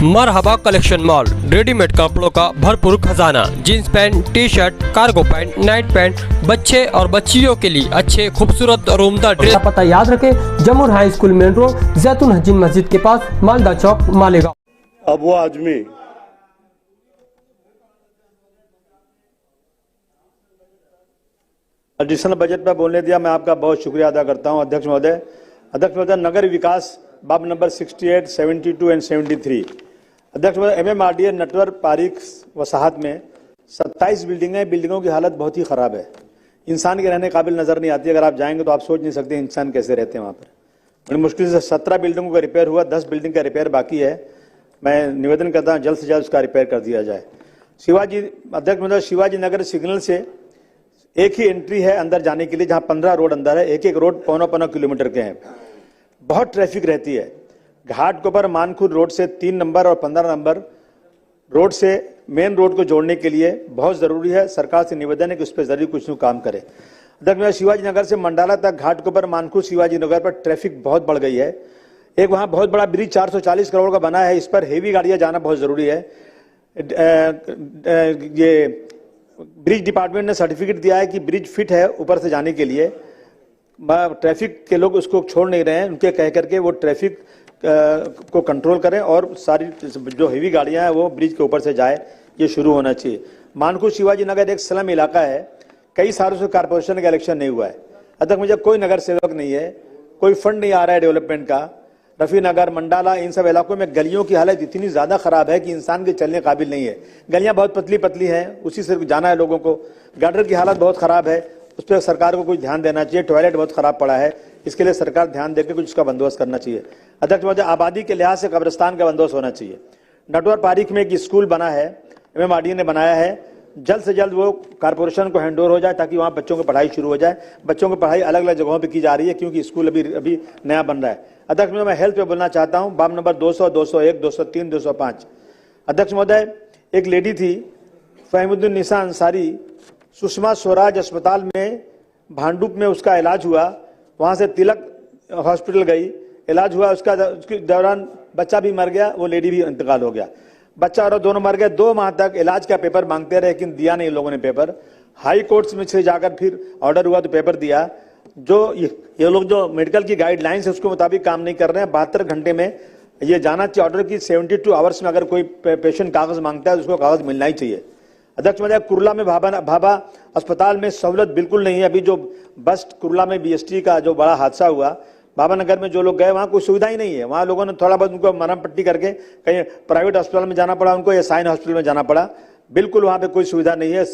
मरहबा collection mall, readymade कपड़ों का भरपूर खजाना, jeans pant, T shirt, cargo pant, night pant, बच्चे और बच्चियों के लिए अच्छे खूबसूरत और उम्दा ड्रेस। पता याद रखें, जमुर हाई स्कूल मेन रोड, जैतून हजीन मस्जिद के पास, मालदा चौक, मालेगांव। अब वो आदमी एडिशनल बजट पर बोलने दिया, मैं आपका बहुत शुक्रिया अदा करता हूं अध्यक्ष महोदय। नगर विकास बाब नंबर 68, 72 एंड 73। अध्यक्ष महोदय, MMRDA नेटवर्क पारिक वसाहत में 27 बिल्डिंगों की हालत बहुत ही खराब है। इंसान के रहने काबिल नजर नहीं आती। अगर आप जाएंगे तो आप सोच नहीं सकते इंसान कैसे रहते हैं वहां पर। बड़ी मुश्किल से 17 बिल्डिंगों का रिपेयर हुआ, 10 बिल्डिंग का रिपेयर बाकी है। मैं निवेदन करता हूं जल्द से जल्द उसका रिपेयर कर दिया जाए। अध्यक्ष महोदय, शिवाजी नगर सिग्नल से एक ही एंट्री है अंदर जाने के लिए, जहां 15 रोड अंदर है। एक रोड पौना किलोमीटर के हैं। बहुत ट्रैफिक रहती है। घाटकोपर मानखुर रोड से 3 नंबर और 15 नंबर रोड से मेन रोड को जोड़ने के लिए बहुत जरूरी है। सरकार से निवेदन है कि उस पर जरूर कुछ काम करे। अध्यक्ष, शिवाजी नगर से मंडाला तक घाटकोपर मानखुर शिवाजी नगर पर ट्रैफिक बहुत बढ़ गई है। एक वहां बहुत बड़ा ब्रिज 440 करोड़ का बना है, इस पर हेवी गाड़ियां जाना बहुत जरूरी है। ये ब्रिज डिपार्टमेंट ने सर्टिफिकेट दिया है कि ब्रिज फिट है ऊपर से जाने के लिए। ट्रैफिक के लोग उसको छोड़ नहीं रहे हैं, उनके कह करके वो ट्रैफिक को कंट्रोल करें और सारी जो हेवी गाड़ियां हैं वो ब्रिज के ऊपर से जाए, ये शुरू होना चाहिए। मानखुर शिवाजी नगर एक स्लम इलाका है। कई सालों से कारपोरेशन का इलेक्शन नहीं हुआ है। अतः मुझे कोई नगर सेवक नहीं है, कोई फंड नहीं आ रहा है डेवलपमेंट का। रफी नगर, मंडाला, इन सब इलाकों में गलियों की हालत इतनी ज्यादा खराब है कि इंसान के चलने काबिल नहीं है। गलियां बहुत पतली पतली हैं, उसी से जाना है लोगों को। गटर की हालत बहुत खराब है, उस पर सरकार को कुछ ध्यान देना चाहिए। टॉयलेट बहुत खराब पड़ा है, इसके लिए सरकार ध्यान देकर कुछ उसका बंदोबस्त करना चाहिए। अध्यक्ष महोदय, आबादी के लिहाज से कब्रिस्तान का बंदोबस्त होना चाहिए। नटवर पारिक में एक स्कूल बना है, MMRDA ने बनाया है। जल्द से जल्द वो कारपोरेशन को हैंड ओवर हो जाए ताकि वहां बच्चों की पढ़ाई शुरू हो जाए। बच्चों की पढ़ाई अलग अलग जगहों पे की जा रही है क्योंकि स्कूल अभी नया बन रहा है। अध्यक्ष महोदय, मैं हेल्थ पे बोलना चाहता हूं। बाब नंबर 200, 201, 203, 205। अध्यक्ष महोदय, एक लेडी थी फहीमुद्दीन निसा अंसारी, सुषमा स्वराज अस्पताल में भांडुप में उसका इलाज हुआ। वहां से तिलक हॉस्पिटल गई, इलाज हुआ। उसके दौरान बच्चा भी मर गया, वो लेडी भी इंतकाल हो गया। बच्चा और दोनों मर गए। 2 माह तक इलाज का पेपर मांगते रहे लेकिन दिया नहीं लोगों ने पेपर। हाई कोर्ट्स में से जाकर फिर ऑर्डर हुआ तो पेपर दिया। जो ये लोग जो मेडिकल की गाइडलाइंस है उसके मुताबिक काम नहीं कर रहे हैं। 72 घंटे में ये जाना चाहिए ऑर्डर की 72 आवर्स में अगर कोई पेशेंट कागज मांगता है तो उसको कागज मिलना ही चाहिए। अध्यक्ष महोदय, कुर्ला में भाभा अस्पताल में सहूलत बिल्कुल नहीं है। अभी जो बस कुर्ला में BST का जो बड़ा हादसा हुआ, बाबा नगर में जो लोग गए वहां कोई सुविधा ही नहीं है। वहां लोगों ने थोड़ा बहुत उनको मरहम पट्टी करके कहीं प्राइवेट अस्पताल में जाना पड़ा उनको, या साइन हॉस्पिटल में जाना पड़ा। बिल्कुल वहां पे कोई सुविधा नहीं है।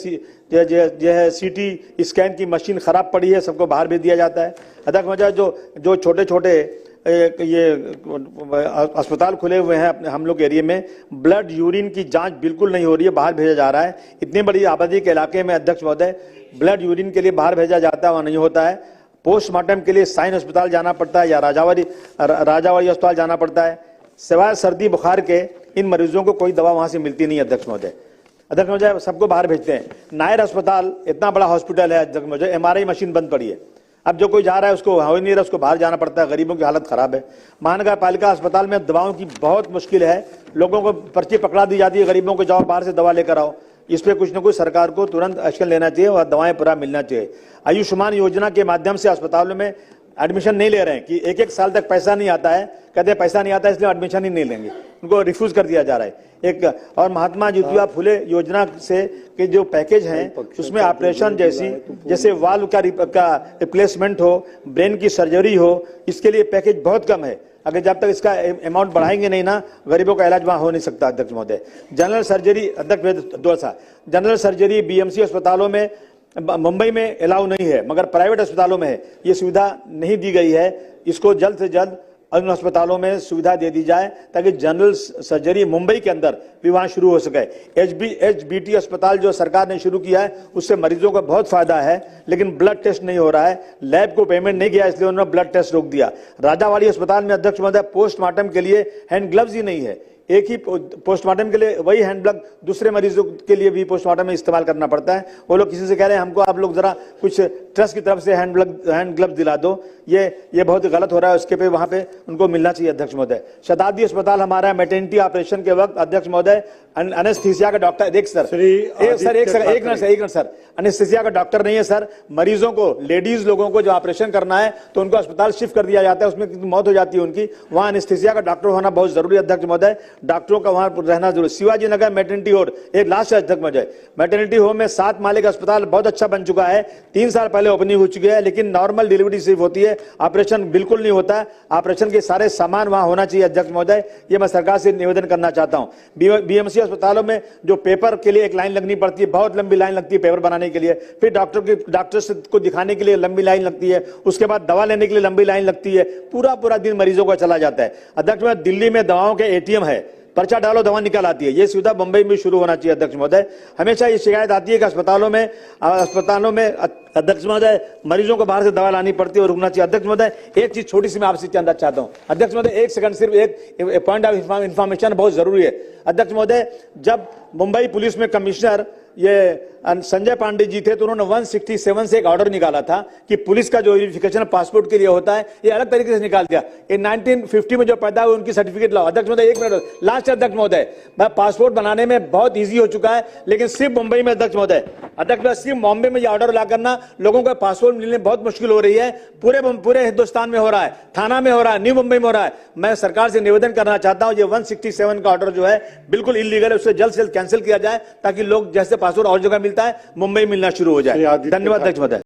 CT स्कैन की मशीन खराब पड़ी है, सबको बाहर भेज दिया जाता है। अध्यक्ष महोदय, जो छोटे छोटे ये अस्पताल खुले हुए हैं अपने हम लोग एरिया में, ब्लड यूरिन की जांच बिल्कुल नहीं हो रही है, बाहर भेजा जा रहा है। इतनी बड़ी आबादी के इलाके में अध्यक्ष महोदय, ब्लड यूरिन के लिए बाहर भेजा जाता है, वहां नहीं होता है। पोस्टमार्टम के लिए साइन अस्पताल जाना पड़ता है या राजावाड़ी अस्पताल जाना पड़ता है। सिवाय सर्दी बुखार के इन मरीजों को कोई दवा वहां से मिलती नहीं। अध्यक्ष महोदय, सबको बाहर भेजते हैं। नायर अस्पताल इतना बड़ा हॉस्पिटल है अध्यक्ष महोदय, MRI मशीन बंद पड़ी है। अब जो कोई जा रहा है उसको हो ही नहीं रहा, उसको बाहर जाना पड़ता है। गरीबों की हालत खराब है। महानगर पालिका अस्पताल में दवाओं की बहुत मुश्किल है। लोगों को पर्ची पकड़ा दी जाती है, गरीबों को जाओ बाहर से दवा लेकर आओ। इस पे कुछ न कुछ सरकार को तुरंत एक्शन लेना चाहिए और दवाएं पूरा मिलना चाहिए। आयुष्मान योजना के माध्यम से अस्पतालों में एडमिशन नहीं ले रहे हैं कि 1-1 साल तक पैसा नहीं आता है, कहते हैं पैसा नहीं आता है इसलिए एडमिशन ही नहीं लेंगे, उनको रिफ्यूज कर दिया जा रहा है। और महात्मा ज्योतिबा फुले योजना से के जो पैकेज हैं उसमें ऑपरेशन जैसे वाल्व का रिप्लेसमेंट हो, ब्रेन की सर्जरी हो, इसके लिए पैकेज बहुत कम है। अगर जब तक इसका अमाउंट बढ़ाएंगे नहीं ना, गरीबों का इलाज वहां हो नहीं सकता। अध्यक्ष महोदय, जनरल सर्जरी BMC अस्पतालों में मुंबई में अलाउ नहीं है मगर प्राइवेट अस्पतालों में है। ये सुविधा नहीं दी गई है। इसको जल्द से जल्द अन्य अस्पतालों में सुविधा दे दी जाए ताकि जनरल सर्जरी मुंबई के अंदर भी वहां शुरू हो सके। HBT अस्पताल जो सरकार ने शुरू किया है उससे मरीजों को बहुत फायदा है, लेकिन ब्लड टेस्ट नहीं हो रहा है। लैब को पेमेंट नहीं किया इसलिए उन्होंने ब्लड टेस्ट रोक दिया। राजावाड़ी अस्पताल में अध्यक्ष महोदय, पोस्टमार्टम के लिए हैंड ग्लव्स ही नहीं है। एक ही पोस्टमार्टम के लिए वही हैंड ग्लव दूसरे मरीजों के लिए भी पोस्टमार्टम में इस्तेमाल करना पड़ता है। वो लोग किसी से कह रहे हैं हमको आप लोग जरा कुछ ट्रस्ट की तरफ से हैंड ग्लव दिला दो, ये बहुत गलत हो रहा है। उसके पे वहां पे उनको मिलना चाहिए। अध्यक्ष महोदय, शताब्दी अस्पताल हमारा मैटरनिटी ऑपरेशन के वक्त अध्यक्ष महोदय एनेस्थीसिया का डॉक्टर एक मिनट सर, एनेस्थीसिया का डॉक्टर नहीं है सर। मरीजों को, लेडीज लोगों को जो ऑपरेशन करना है तो उनको अस्पताल शिफ्ट कर दिया जाता है, उसमें मौत हो जाती है उनकी, वहां एनेस्थीसिया का डॉक्टर होना बहुत जरूरी है। अध्यक्ष महोदय, डॉक्टरों का वहां रहना जरूरी। शिवाजी नगर मैटरनिटी होम, एक लास्ट है अध्यक्ष महोदय, मैटरनिटी होम में 7 माले का अस्पताल बहुत अच्छा बन चुका है, 3 साल पहले ओपनिंग हो चुकी है, लेकिन नॉर्मल डिलीवरी सिर्फ होती है, ऑपरेशन बिल्कुल नहीं होता। ऑपरेशन के सारे सामान वहां होना चाहिए। अध्यक्ष महोदय, ये मैं सरकार से निवेदन करना चाहता हूं। बीएमसी अस्पतालों में जो पेपर के लिए एक लाइन लगनी पड़ती है, बहुत लंबी लाइन लगती है पेपर बनाने के लिए, फिर डॉक्टर को दिखाने के लिए लंबी लाइन लगती है, उसके बाद दवा लेने के लिए लंबी लाइन लगती है, पूरा दिन मरीजों का चला जाता है। अध्यक्ष महोदय, दिल्ली में दवाओं के एटीएम है, पर्चा डालो दवा निकल आती है, ये सुविधा मुंबई में शुरू होना चाहिए। अध्यक्ष महोदय, हमेशा ये शिकायत आती है कि अस्पतालों में अध्यक्ष महोदय मरीजों को बाहर से दवा लानी पड़ती है और रुकना चाहिए। अध्यक्ष महोदय, एक चीज छोटी सी मैं आपसे जानना चाहता हूं। अध्यक्ष महोदय, एक सेकंड, सिर्फ एक पॉइंट ऑफ इंफॉर्मेशन बहुत जरूरी है। अध्यक्ष महोदय, जब मुंबई पुलिस में कमिश्नर ये संजय पांडे जी थे तो उन्होंने 167 से एक ऑर्डर निकाला था कि पुलिस का जो वेरिफिकेशन पासपोर्ट के लिए होता है ये अलग तरीके से निकाल दिया। ये 1950 में जो पैदा हुए उनकी सर्टिफिकेट लाओ। अध्यक्ष महोदय, एक मिनट लास्ट। अध्यक्ष महोदय, पासपोर्ट बनाने में बहुत ईजी हो चुका है, लेकिन सिर्फ मुंबई में अध्यक्ष महोदय, सिर्फ बॉम्बे में ये ऑर्डर ला करना, लोगों को पासपोर्ट मिलने बहुत मुश्किल हो रही है। पूरे हिंदुस्तान में हो रहा है, थाना में हो रहा है, न्यू मुंबई में हो रहा है। मैं सरकार से निवेदन करना चाहता हूं, ये 167 का ऑर्डर जो है बिल्कुल इलीगल है, उसे जल्द से जल्द कैंसिल किया जाए ताकि लोग जैसे पासपोर्ट और जगह मिलता है मुंबई मिलना शुरू हो जाए। धन्यवाद अध्यक्ष महोदय।